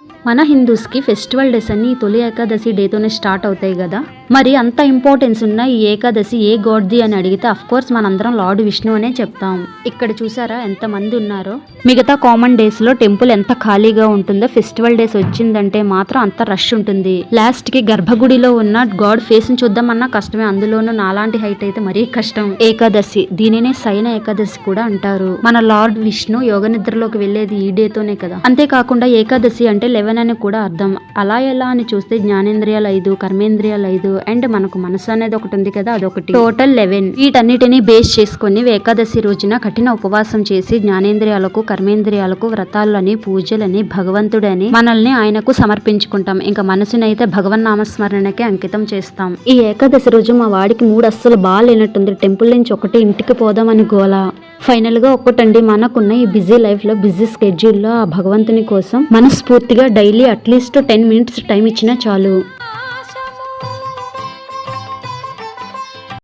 మన హిందూస్కి festival days అన్ని తొలి ఏకాదశి డేతోనే స్టార్ట్ అవుతాయి కదా. మరి అంత ఇంపార్టెన్స్ ఉన్న ఈ ఏకాదశి ఏ గాడ్ది అని అడిగితే అఫ్ కోర్స్ మనందరం లార్డ్ విష్ణు అనే చెప్తాం. ఇక్కడ చూసారా ఎంత మంది ఉన్నారో. మిగతా కామన్ డేస్ లో టెంపుల్ ఎంత ఖాళీగా ఉంటుందో ఫెస్టివల్ డేస్ వచ్చిందంటే మాత్రం అంత రష్ ఉంటుంది. లాస్ట్ కి గర్భగుడిలో ఉన్న గాడ్ ఫేస్ ని చూద్దామన్నా కష్టమే, అందులోనూ నాలాంటి హైట్ అయితే మరీ కష్టం. ఏకాదశి దీనినే శయన ఏకాదశి కూడా అంటారు. మన లార్డ్ విష్ణు యోగ నిద్రలోకి వెళ్లేది ఈ డేతోనే కదా. అంతేకాకుండా ఏకాదశి అంటే 11 అని కూడా అర్థం. అలా ఎలా అని చూస్తే జ్ఞానేంద్రియాలు 5, కర్మేంద్రియాలు 5 అండ్ మనకు మనసు అనేది ఒకటి ఉంది కదా, అదొకటి, టోటల్ 11. వీటన్నిటిని బేస్ చేసుకుని ఏకాదశి రోజున కఠిన ఉపవాసం చేసి జ్ఞానేంద్రియాలకు కర్మేంద్రియాలకు వ్రతాలని పూజలని భగవంతుడని మనల్ని ఆయనకు సమర్పించుకుంటాం. ఇంకా మనసునైతే భగవన్ నామస్మరణకే అంకితం చేస్తాం. ఈ ఏకాదశి రోజు మా వాడికి మూడు అస్సలు బాగాలేనట్టుంది. టెంపుల్ నుంచి ఒకటి ఇంటికి పోదామని గోలా. ఫైనల్ గా ఒక్కటండి, మనకున్న ఈ బిజీ లైఫ్ లో బిజీ స్కెడ్యూల్ లో ఆ భగవంతుని కోసం మనస్ఫూర్తిగా డైలీ అట్లీస్ట్ 10 minutes టైం ఇచ్చినా చాలు.